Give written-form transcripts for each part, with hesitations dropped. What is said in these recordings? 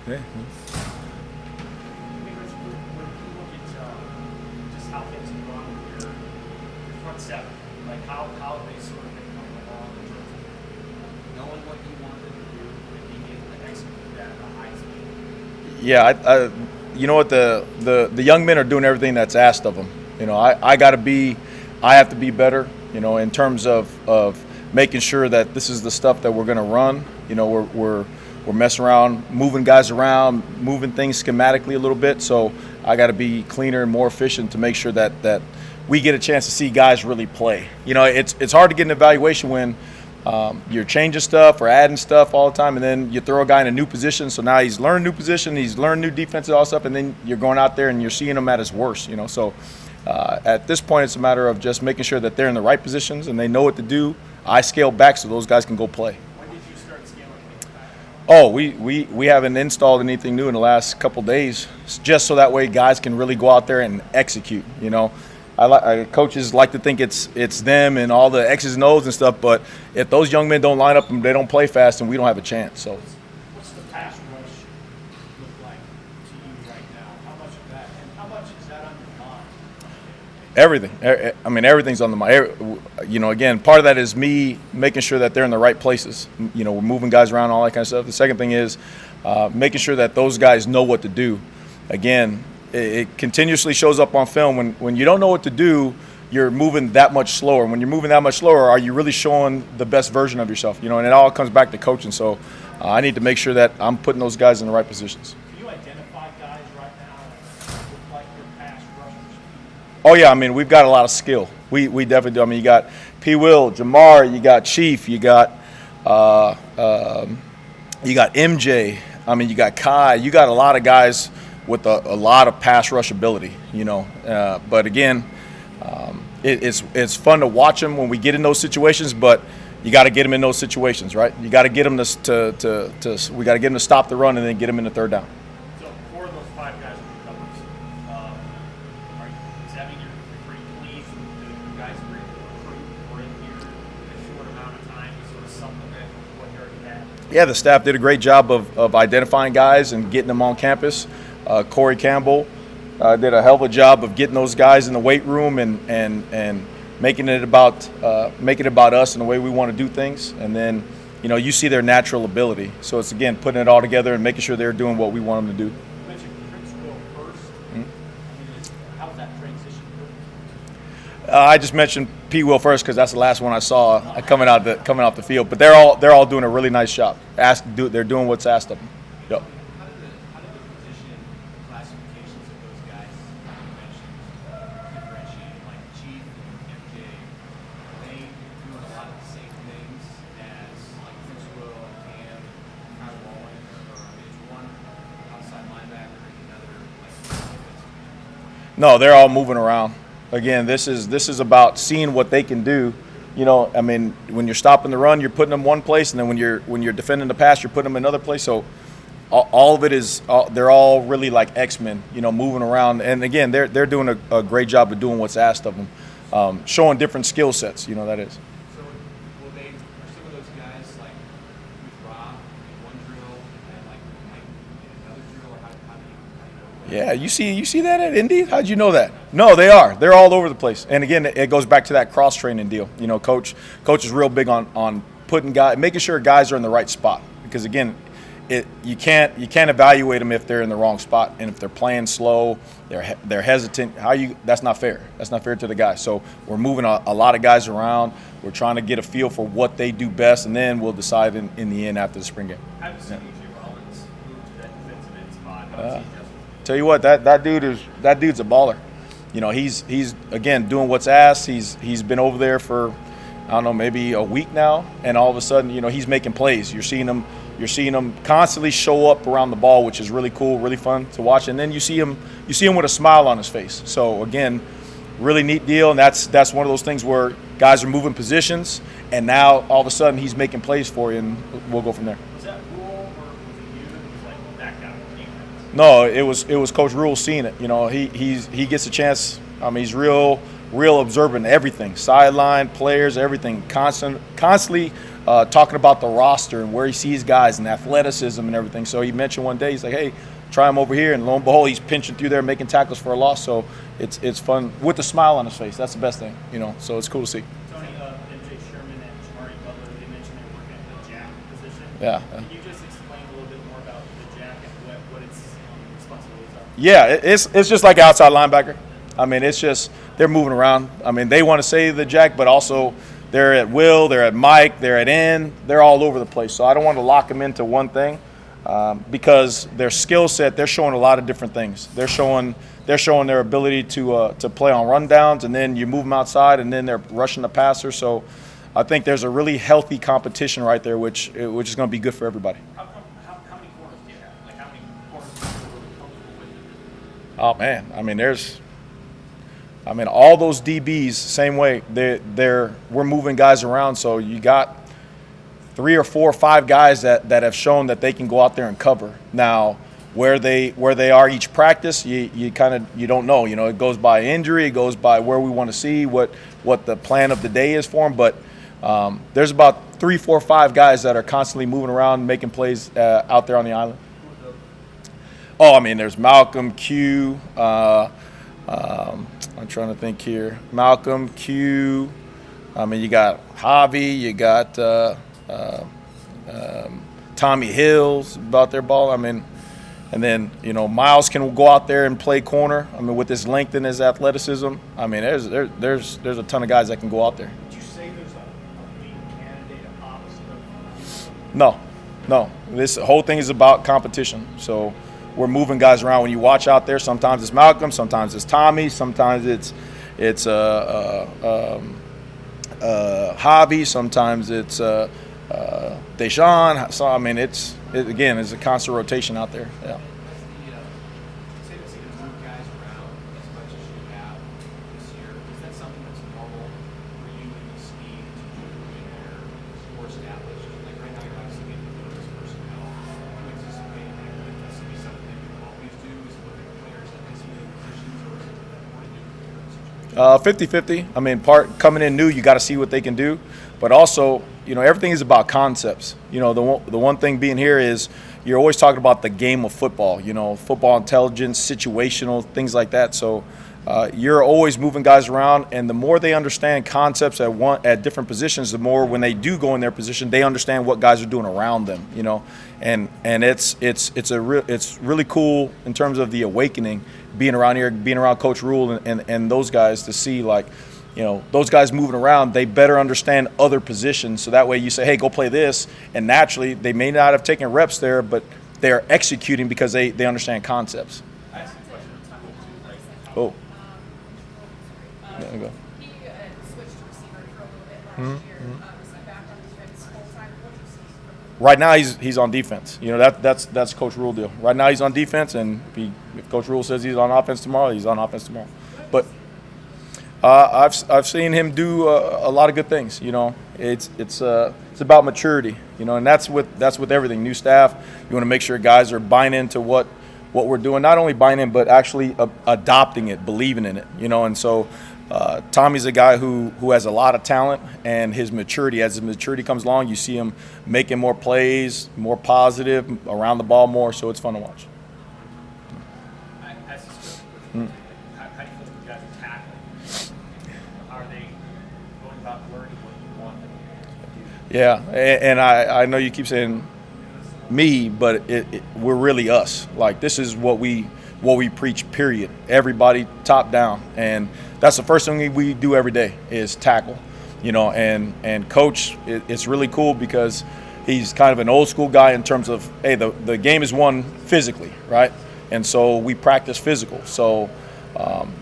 Yeah. When you look at just how things have gone with your front seven, like how they sort of been coming along in terms of knowing what you wanted to do and being able to execute that at a high speed. Yeah, you know what, the young men are doing everything that's asked of them. You know, I have to be better. You know, in terms of making sure that this is the stuff that we're going to run. You know, we're messing around, moving guys around, moving things schematically a little bit. So I got to be cleaner and more efficient to make sure that we get a chance to see guys really play. You know, it's hard to get an evaluation when you're changing stuff or adding stuff all the time, and then you throw a guy in a new position. So now he's learned new position, he's learned new defense and all stuff, and then you're going out there and you're seeing him at his worst. You know, so at this point, it's a matter of just making sure that they're in the right positions and they know what to do. I scale back so those guys can go play. When did you start scaling things back? Oh, we haven't installed anything new in the last couple days, just so that way guys can really go out there and execute. You know, coaches like to think it's them and all the X's and O's and stuff, but if those young men don't line up and they don't play fast, then we don't have a chance. So. What's the pass rush look like to you right now? How much of that, and how much is that on your mind? Everything. I mean, everything's on the mind. You know, again, part of that is me making sure that they're in the right places. You know, we're moving guys around, all that kind of stuff. The second thing is making sure that those guys know what to do. Again, it continuously shows up on film. When you don't know what to do, you're moving that much slower. When you're moving that much slower, are you really showing the best version of yourself? You know, and it all comes back to coaching. So I need to make sure that I'm putting those guys in the right positions. Can you identify guys right now that look like your pass rushers? Oh yeah, I mean we've got a lot of skill. We definitely do. I mean you got P. Will, Jamar, you got Chief, you got MJ. I mean you got Kai. You got a lot of guys with a lot of pass rush ability. You know, but again, it's fun to watch them when we get in those situations. But you got to get them in those situations, right? You got to get them we got to get them to stop the run and then get them in the third down. So four of those five guys are recovers. Is that mean you're pretty pleased with the guys who were able to recruit or in here in a short amount of time to sort of supplement what you already had? Yeah, the staff did a great job of identifying guys and getting them on campus. Corey Campbell did a hell of a job of getting those guys in the weight room and making it about us and the way we want to do things. And then, you know, you see their natural ability. So it's, again, putting it all together and making sure they're doing what we want them to do. You mentioned Princeton first. I mean, how was that transition? I just mentioned P. Will first because that's the last one I saw coming off the field. But they're all doing a really nice job. They're doing what's asked of them. Yep. How did the position classifications of those guys you mentioned differentiate? Like Chief and MJ, are they doing a lot of the same things as like Prince Will, Cam, Kyle Wallen, or is one outside linebacker and another like defensive? No, they're all moving around. Again, this is about seeing what they can do. You know, I mean, when you're stopping the run, you're putting them one place, and then when you're defending the pass, you're putting them another place. So all of it is they're all really like X-Men, you know, moving around. And again, they're doing a great job of doing what's asked of them, showing different skill sets. You know, that is. So are some of those guys like with Rob in one drill and like Mike in another drill, or how do you know? Yeah, you see that at Indy? How'd you know that? No, they are. They're all over the place. And again, it goes back to that cross training deal. You know, coach is real big on making sure guys are in the right spot. Because again, you can't evaluate them if they're in the wrong spot, and if they're playing slow, they're hesitant. That's not fair. That's not fair to the guys. So we're moving a lot of guys around. We're trying to get a feel for what they do best, and then we'll decide in the end after the spring game. How does C.J. Rollins move to that defensive end spot? How does he adjust? Tell you what, that dude's a baller. You know, he's again doing what's asked. He's been over there for, I don't know, maybe a week now, and all of a sudden, you know, he's making plays. You're seeing him constantly show up around the ball, which is really cool, really fun to watch. And then you see him with a smile on his face. So again, really neat deal. And that's one of those things where guys are moving positions, and now all of a sudden he's making plays for you, and we'll go from there. Was that Rule, or was it you that was like that guy? No, it was Coach Rule seeing it. You know, he gets a chance. I mean, he's real real observant of everything, sideline, players, everything, constantly talking about the roster and where he sees guys and athleticism and everything. So he mentioned one day, he's like, hey, try him over here, and lo and behold, he's pinching through there, making tackles for a loss. So it's fun with a smile on his face. That's the best thing, So it's cool to see. Tony, MJ Sherman and Jamari Butler, they mentioned they're working at the jack position. Yeah. Can you just explain a little bit more about the jack and what its responsibilities are? Yeah, it's just like outside linebacker. I mean, it's just they're moving around. I mean, they want to say the jack, but also they're at will, they're at Mike, they're at end, they're all over the place. So I don't want to lock them into one thing because their skill set, they're showing a lot of different things. They're showing their ability to play on rundowns, and then you move them outside, and then they're rushing the passer. So I think there's a really healthy competition right there, which is going to be good for everybody. How many corners do you have? Like, how many corners are you really comfortable with? Oh man, I mean, all those DBs, same way. We're moving guys around, so you got 3 or 4 or 5 guys that have shown that they can go out there and cover. Now, where they are each practice, you don't know. It goes by injury, it goes by where we want to see what the plan of the day is for them. But there's about 3, 4, 5 guys that are constantly moving around, making plays out there on the island. Oh, I mean, there's Malcolm, Q. I'm trying to think here. Malcolm, Q. I mean, you got Javi, you got Tommy Hills about their ball. I mean, and then Miles can go out there and play corner. I mean, with his length and his athleticism. I mean, there's a ton of guys that can go out there. Would you say there's a leading candidate opposite of? No. This whole thing is about competition. So we're moving guys around. When you watch out there, sometimes it's Malcolm, sometimes it's Tommy, sometimes it's Javi, sometimes it's Deshaun. So I mean, it's a constant rotation out there. Yeah. Tendency to move guys around as much as you have this year, is that something that's normal for you in the scheme to do when they're more established? Like right now, you're obviously getting to know this personnel. Do you anticipate that this will be something that you always do, is look at players at this many positions, or is it more to do with your situation? 50-50. I mean, coming in new, you got to see what they can do, but also, everything is about concepts. The one thing being here is you're always talking about the game of football. Football intelligence, situational things like that. So you're always moving guys around, and the more they understand concepts at different positions, the more when they do go in their position, they understand what guys are doing around them. And it's really cool in terms of the awakening, being around here, being around Coach Rule and those guys to see those guys moving around, they better understand other positions. So that way you say, hey, go play this. And naturally, they may not have taken reps there, but they are executing because they understand concepts. I have some questions on too, right? Oh. There you go. He switched to receiver for a little bit last year. Is he back on defense full time? What do you see? Right now, he's on defense. That's Coach Rule deal. Right now, he's on defense, and if Coach Rule says he's on offense tomorrow, he's on offense tomorrow. But I've seen him do a lot of good things. It's about maturity. And that's with everything. New staff, you want to make sure guys are buying into what we're doing. Not only buying in, but actually adopting it, believing in it. And so Tommy's a guy who has a lot of talent, and his maturity. As his maturity comes along, you see him making more plays, more positive, around the ball more. So it's fun to watch. How do you feel like you guys are tackling? How are they going about learning what you want them to do? Yeah, and I know you keep saying me, but we're really us. Like, this is what we preach, period. Everybody top down. And that's the first thing we do every day is tackle. And Coach, it's really cool because he's kind of an old school guy in terms of, hey, the game is won physically, right? And so we practice physical. So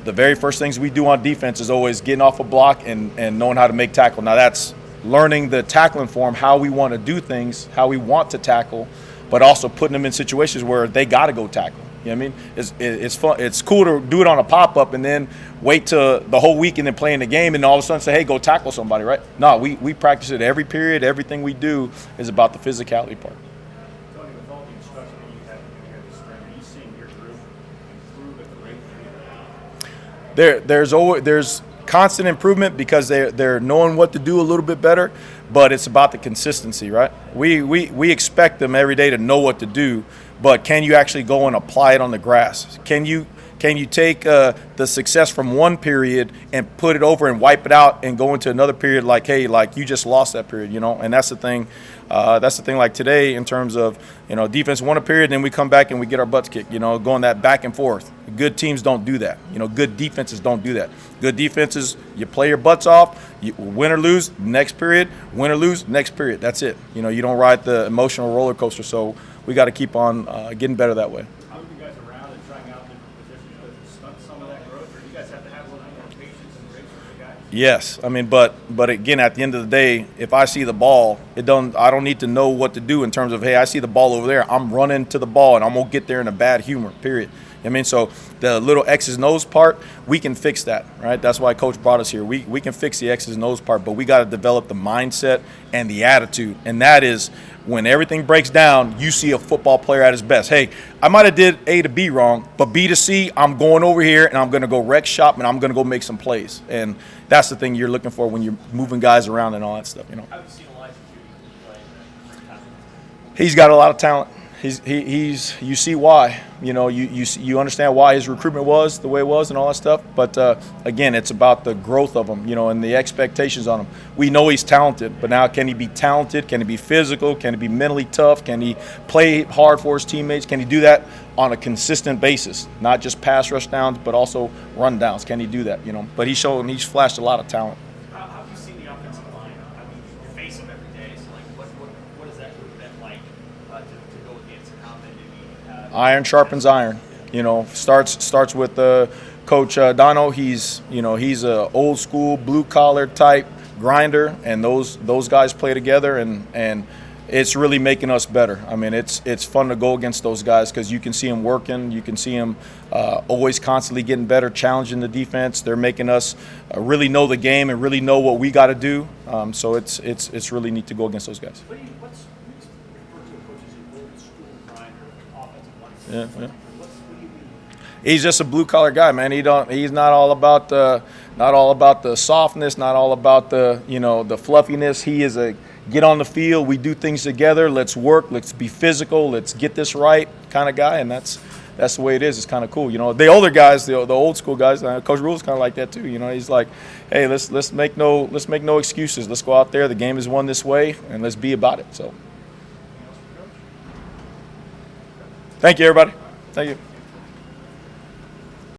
the very first things we do on defense is always getting off a block and knowing how to make tackle. Now that's learning the tackling form, how we want to do things, how we want to tackle, but also putting them in situations where they got to go tackle. You know what I mean? It's fun. It's cool to do it on a pop-up and then wait till the whole week and then play in the game and all of a sudden say, hey, go tackle somebody, right? No, we practice it every period. Everything we do is about the physicality part. Tony, with all the instruction that you have been doing here this spring, are you seeing your group improve at the rate that you have? There's constant improvement because they're knowing what to do a little bit better, but it's about the consistency, right? We expect them every day to know what to do, but can you actually go and apply it on the grass? Can you take the success from one period and put it over and wipe it out and go into another period like, hey, like you just lost that period, you know? And that's the thing. Like today in terms of, you know, defense won a period, then we come back and we get our butts kicked, you know, going that back and forth. Good teams don't do that. You know, good defenses don't do that. Good defenses, you play your butts off, you win or lose, next period, win or lose, next period. That's it. You know, you don't ride the emotional roller coaster. So we got to keep on getting better that way. How many guys around and trying out different positions to stunt some of that growth, or do you guys have to have a little more patience and grace with the guys? Yes, I mean, but again, at the end of the day, if I see the ball, I don't need to know what to do in terms of, hey, I see the ball over there, I'm running to the ball, and I'm gonna get there in a bad humor. Period. I mean, so the little X's and O's part, we can fix that, right? That's why Coach brought us here. We can fix the X's and O's part, but we got to develop the mindset and the attitude, and that is when everything breaks down, you see a football player at his best. Hey, I might have did A to B wrong, but B to C, I'm going over here and I'm going to go wreck shop and I'm going to go make some plays. And that's the thing you're looking for when you're moving guys around and all that stuff, you know. How have you seen Elijah play in the He's got a lot of talent. You see why, you know, you understand why his recruitment was the way it was and all that stuff. But again, it's about the growth of him, you know, and the expectations on him. We know he's talented, but now can he be talented? Can he be physical? Can he be mentally tough? Can he play hard for his teammates? Can he do that on a consistent basis? Not just pass rush downs, but also run downs. Can he do that? You know, but he's flashed a lot of talent. How have you seen the offensive line? I mean, you face them every day. So, like, what has that group been like to go against, and how they maybe Iron sharpens iron. You know, starts with Coach Dono. He's a old school blue collar type grinder, and those guys play together, and it's really making us better. I mean, it's fun to go against those guys because you can see them working. You can see them always constantly getting better, challenging the defense. They're making us really know the game and really know what we got to do. So it's really neat to go against those guys. What's referred to a coach as an old school grinder, offensive line? Yeah. He's just a blue collar guy, man. He's not all about the softness, not all about the fluffiness. He is a get on the field, we do things together, let's work, let's be physical, let's get this right kind of guy, and that's the way it is. It's kind of cool, you know. The older guys, the old school guys, Coach Rule's kind of like that too. You know, he's like, hey, let's make no excuses. Let's go out there. The game is won this way, and let's be about it. So, thank you, everybody. Thank you.